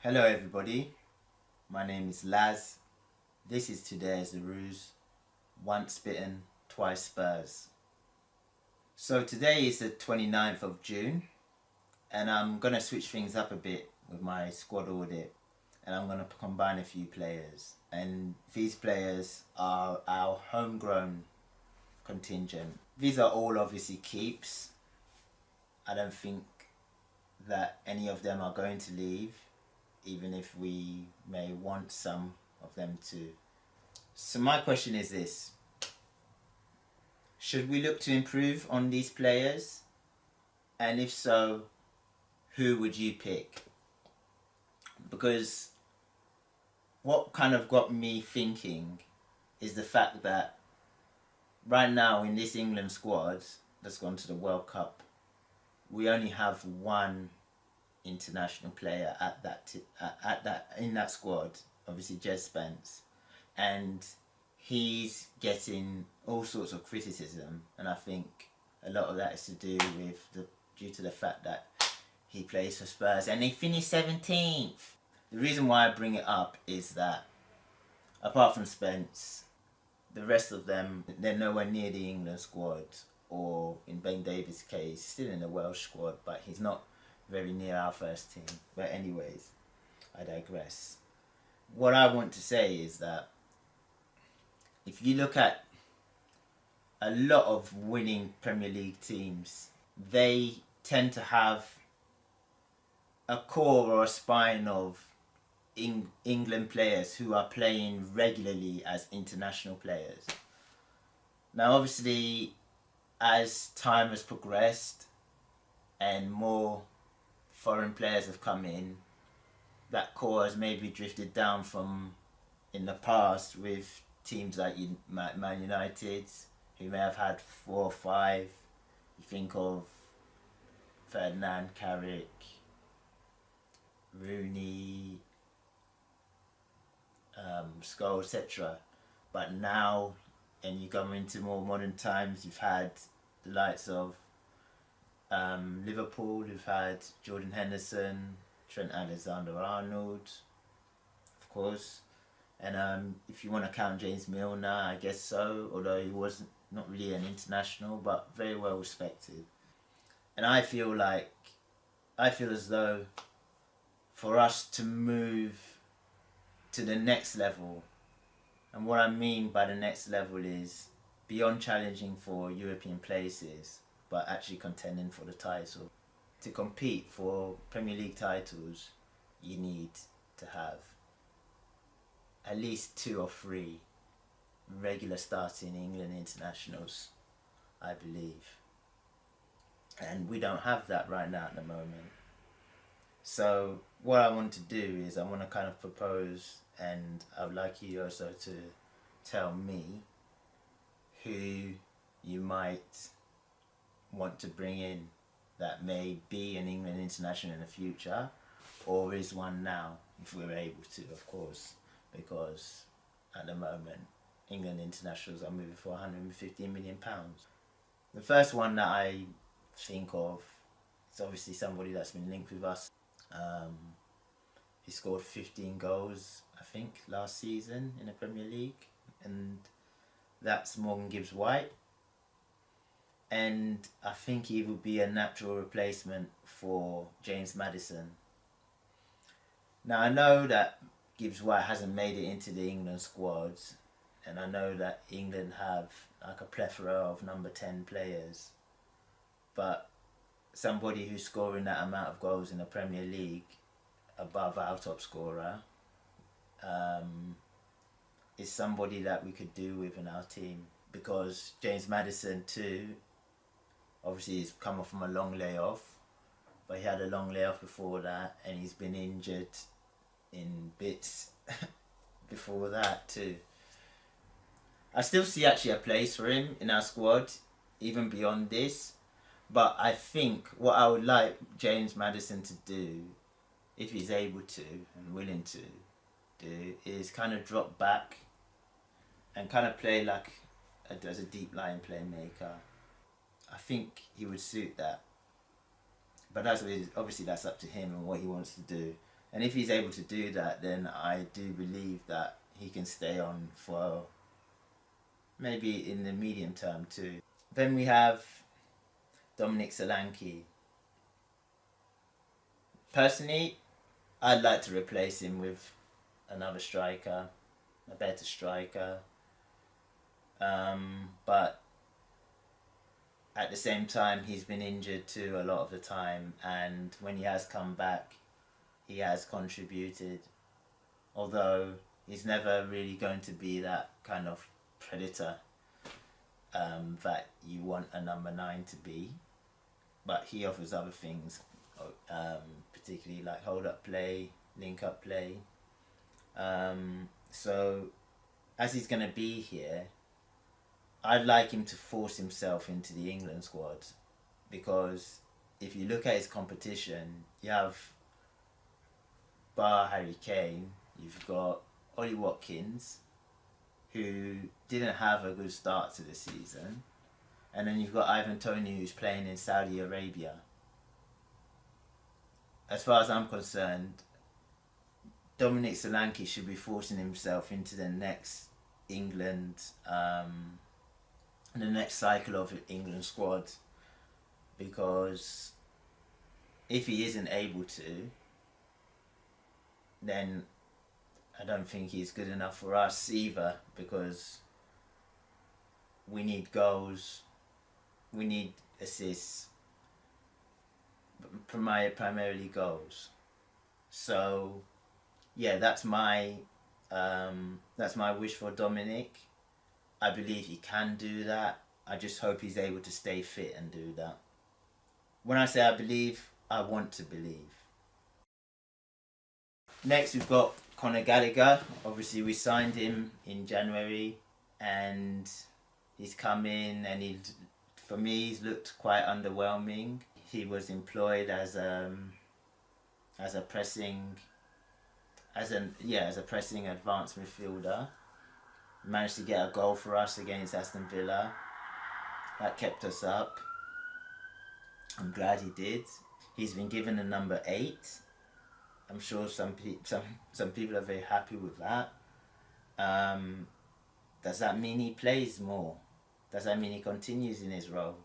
Hello everybody, my name is Laz. This is today's Ruse, once bitten, twice Spurs. So today is the 29th of June and I'm going to switch things up a bit with my squad audit and I'm going to combine a few players. And these players are our homegrown contingent. These are all obviously keeps. I don't think that any of them are going to leave, even if we may want some of them to. So my question is this: should we look to improve on these players? And if so, who would you pick? Because what kind of got me thinking is the fact that right now in this England squad that's gone to the World Cup, we only have one international player in that squad, obviously Djed Spence, and he's getting all sorts of criticism, and I think a lot of that is to do with due to the fact that he plays for Spurs and they finished 17th. The reason why I bring it up is that apart from Spence, the rest of them, they're nowhere near the England squad, or in Ben Davies' case, still in the Welsh squad, but he's not very near our first team. But anyways, I digress. What I want to say is that if you look at a lot of winning Premier League teams, they tend to have a core or a spine of England players who are playing regularly as international players. Now obviously, as time has progressed and more foreign players have come in, that core has maybe drifted down from in the past with teams like Man United, who may have had 4 or 5. You think of Ferdinand, Carrick, Rooney, Scholes, etc. But now, and you go into more modern times, you've had the likes of Liverpool, who've had Jordan Henderson, Trent Alexander-Arnold, of course, and if you want to count James Milner, I guess so, although he was not really an international, but very well respected. And I feel as though for us to move to the next level, and what I mean by the next level is beyond challenging for European places, but actually contending for the title. To compete for Premier League titles, you need to have at least 2 or 3 regular starting England internationals, I believe. And we don't have that right now at the moment. So what I want to do is I want to kind of propose, and I would like you also to tell me who you might want to bring in that may be an England international in the future, or is one now, if we're able to, of course, because at the moment England internationals are moving for £115 million. The first one that I think of is obviously somebody that's been linked with us. He scored 15 goals, I think, last season in the Premier League, and that's Morgan Gibbs-White. And I think he would be a natural replacement for James Maddison. Now I know that Gibbs-White hasn't made it into the England squads, and I know that England have like a plethora of number 10 players, but somebody who's scoring that amount of goals in the Premier League above our top scorer is somebody that we could do with in our team, because James Maddison too, obviously he's come off from a long layoff, but he had a long layoff before that, and he's been injured in bits before that too. I still see actually a place for him in our squad, even beyond this, but I think what I would like James Maddison to do, if he's able to and willing to do, is kind of drop back and kind of play like as a deep line playmaker. I think he would suit that. But that's obviously that's up to him and what he wants to do. And if he's able to do that, then I do believe that he can stay on for maybe in the medium term too. Then we have Dominic Solanke. Personally, I'd like to replace him with another striker, a better striker. But at the same time, he's been injured too a lot of the time, and when he has come back, he has contributed. Although he's never really going to be that kind of predator that you want a number 9 to be, but he offers other things, particularly like hold up play, link up play. So as he's going to be here, I'd like him to force himself into the England squad, because if you look at his competition, you have bar Harry Kane, you've got Ollie Watkins, who didn't have a good start to the season, and then you've got Ivan Toney, who's playing in Saudi Arabia. As far as I'm concerned, Dominic Solanke should be forcing himself into the next England, the next cycle of England squad, because if he isn't able to, then I don't think he's good enough for us either, because we need goals, we need assists, primarily goals. So yeah, that's my wish for Dominic. I believe he can do that. I just hope he's able to stay fit and do that. When I say I believe, I want to believe. Next, we've got Conor Gallagher. Obviously, we signed him in January, and he's come in, and for me, he's looked quite underwhelming. He was employed as a pressing advanced midfielder. Managed to get a goal for us against Aston Villa. That kept us up. I'm glad he did. He's been given a number 8. I'm sure some people are very happy with that. Does that mean he plays more? Does that mean he continues in his role?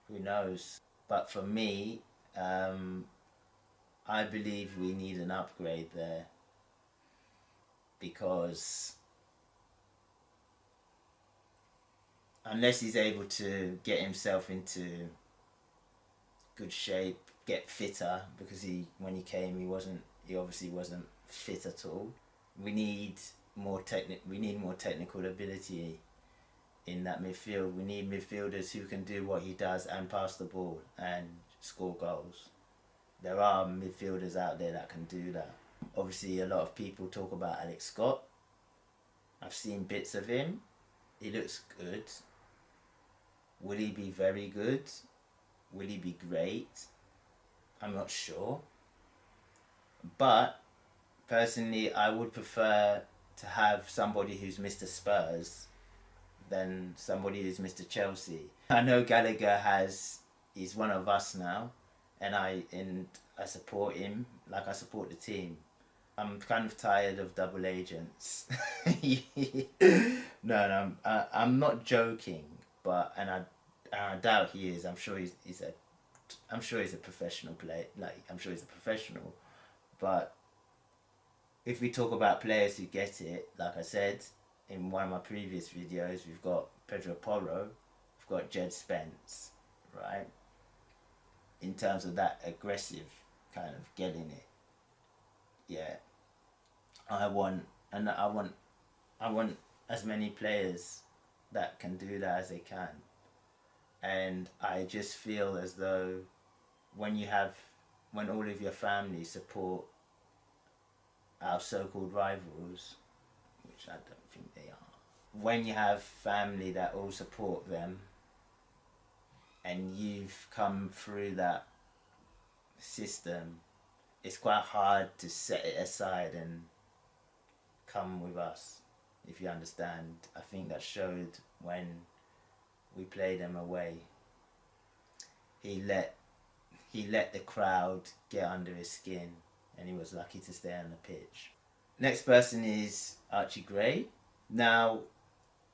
Who knows? But for me, I believe we need an upgrade there, because unless he's able to get himself into good shape, get fitter, because when he came he obviously wasn't fit at all. We need more technical ability in that midfield. We need midfielders who can do what he does and pass the ball and score goals. There are midfielders out there that can do that. Obviously, a lot of people talk about Alex Scott. I've seen bits of him. He looks good. Will he be very good? Will he be great? I'm not sure. But personally, I would prefer to have somebody who's Mr. Spurs than somebody who's Mr. Chelsea. I know Gallagher he's one of us now, and I support him like I support the team. I'm kind of tired of double agents. No, I'm not joking, but I doubt he is. I'm sure he's a professional player. Like, I'm sure he's a professional, but if we talk about players who get it, like I said in one of my previous videos, we've got Pedro Porro, we've got Djed Spence, right? In terms of that aggressive kind of getting it, yeah. I want as many players that can do that as they can, and I just feel as though when all of your family support our so-called rivals, which I don't think they are, when you have family that all support them, and you've come through that system, it's quite hard to set it aside and come with us, if you understand. I think that showed when we played them away. He let the crowd get under his skin, and he was lucky to stay on the pitch. Next person is Archie Gray. Now,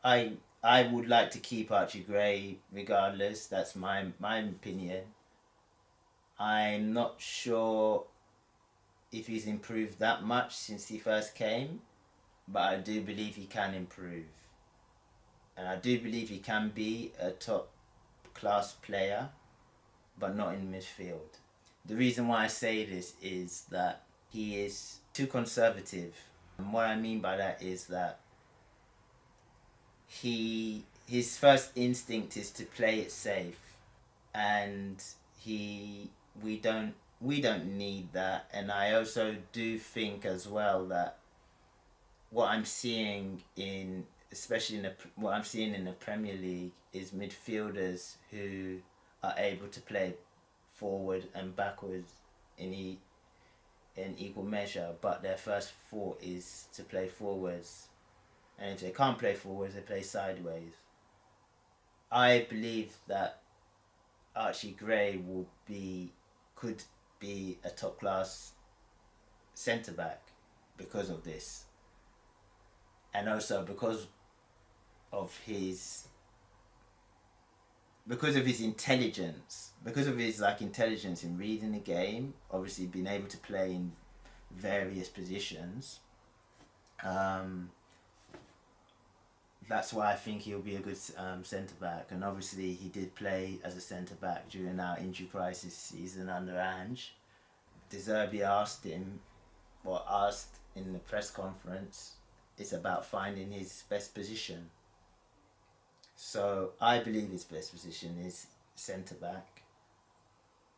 I would like to keep Archie Gray regardless. That's my opinion. I'm not sure if he's improved that much since he first came, but I do believe he can improve. And I do believe he can be a top class player, but not in midfield. The reason why I say this is that he is too conservative. And what I mean by that is that his first instinct is to play it safe, and we don't need that. And I also do think as well that what I'm seeing especially in the Premier League is midfielders who are able to play forward and backwards in equal measure, but their first thought is to play forwards, and if they can't play forwards, they play sideways. I believe that Archie Gray could be a top class centre back because of this, and also because of his intelligence, because of his intelligence in reading the game, obviously being able to play in various positions. That's why I think he'll be a good centre back, and obviously he did play as a centre back during our injury crisis season under Ange. De Zerbi asked in the press conference, it's about finding his best position. So I believe his best position is centre back.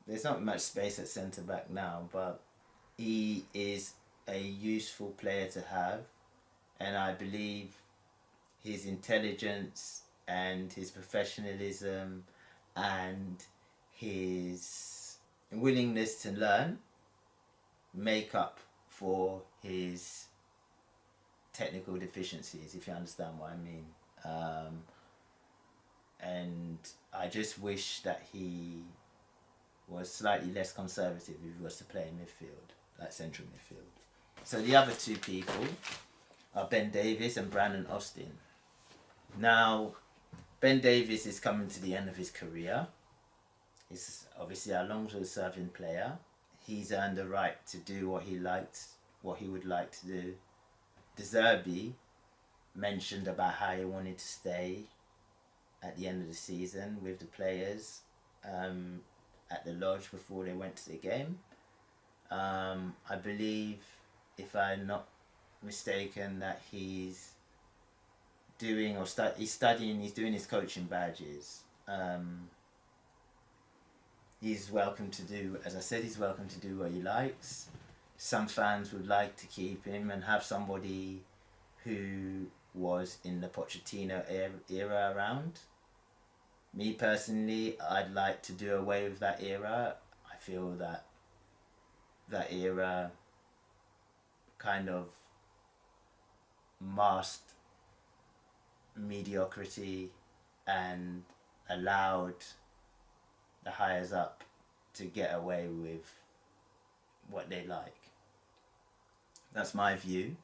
There's not much space at centre back now, but he is a useful player to have, and I believe his intelligence and his professionalism and his willingness to learn make up for his technical deficiencies, if you understand what I mean. And I just wish that he was slightly less conservative if he was to play in midfield, like central midfield. So the other two people are Ben Davies and Brandon Austin. Now, Ben Davies is coming to the end of his career. He's obviously a long-serving player. He's earned the right to do what he would like to do. De Zerbi mentioned about how he wanted to stay at the end of the season with the players at the lodge before they went to the game. I believe, if I'm not mistaken, that he's doing he's doing his coaching badges. He's welcome to do, as I said, he's welcome to do what he likes. Some fans would like to keep him and have somebody who was in the Pochettino era around. Me personally, I'd like to do away with that era. I feel that that era kind of masked mediocrity and allowed the hires up to get away with what they like. That's my view.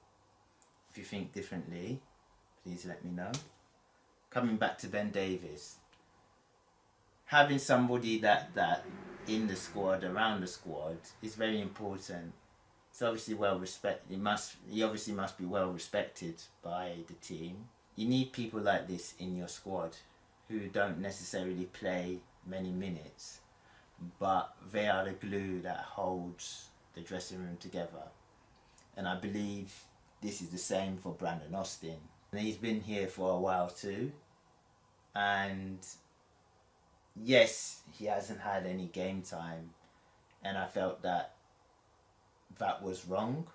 If you think differently, please let me know. Coming back to Ben Davies, having somebody that in the squad, around the squad, is very important. It's obviously well respected. He obviously must be well respected by the team. You need people like this in your squad who don't necessarily play many minutes, but they are the glue that holds the dressing room together. And I believe this is the same for Brandon Austin. And he's been here for a while too. And yes, he hasn't had any game time. And I felt that was wrong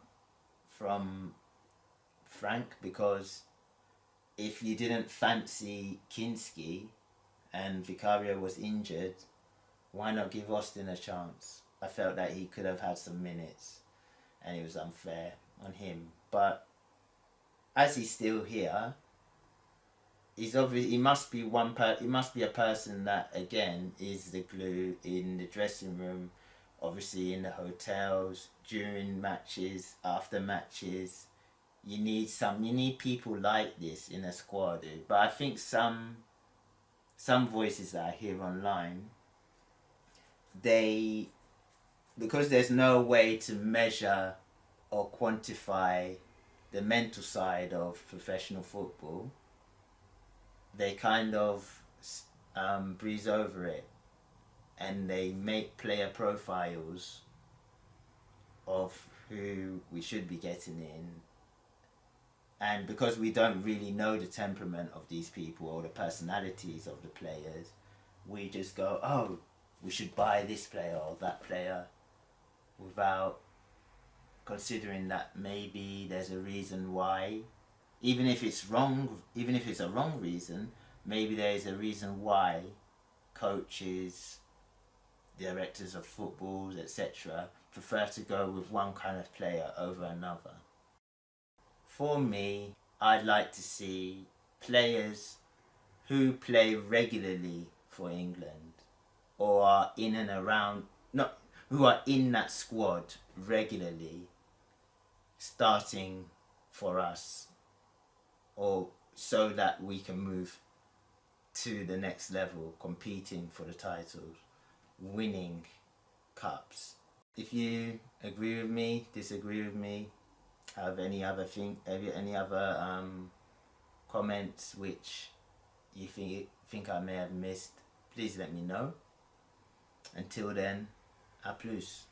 from Frank, because if you didn't fancy Kinski and Vicario was injured, why not give Austin a chance? I felt that he could have had some minutes, and it was unfair on him. But as he's still here, he must be a person that, again, is the glue in the dressing room, obviously in the hotels, during matches, after matches. You need people like this in a squad. But I think some voices that I hear online, because there's no way to measure or quantify the mental side of professional football, they kind of breeze over it, and they make player profiles of who we should be getting in. And because we don't really know the temperament of these people or the personalities of the players, we just go, oh, we should buy this player or that player, without considering that maybe there's a reason why. Even if it's wrong, even if it's a wrong reason, maybe there is a reason why coaches, directors of football, etc., prefer to go with one kind of player over another. For me, I'd like to see players who play regularly for England, or are in and around, not who are in that squad regularly, starting for us, or so that we can move to the next level, competing for the titles, winning cups. If you agree with me, disagree with me, have any other comments which you think I may have missed, please let me know. Until then, à plus.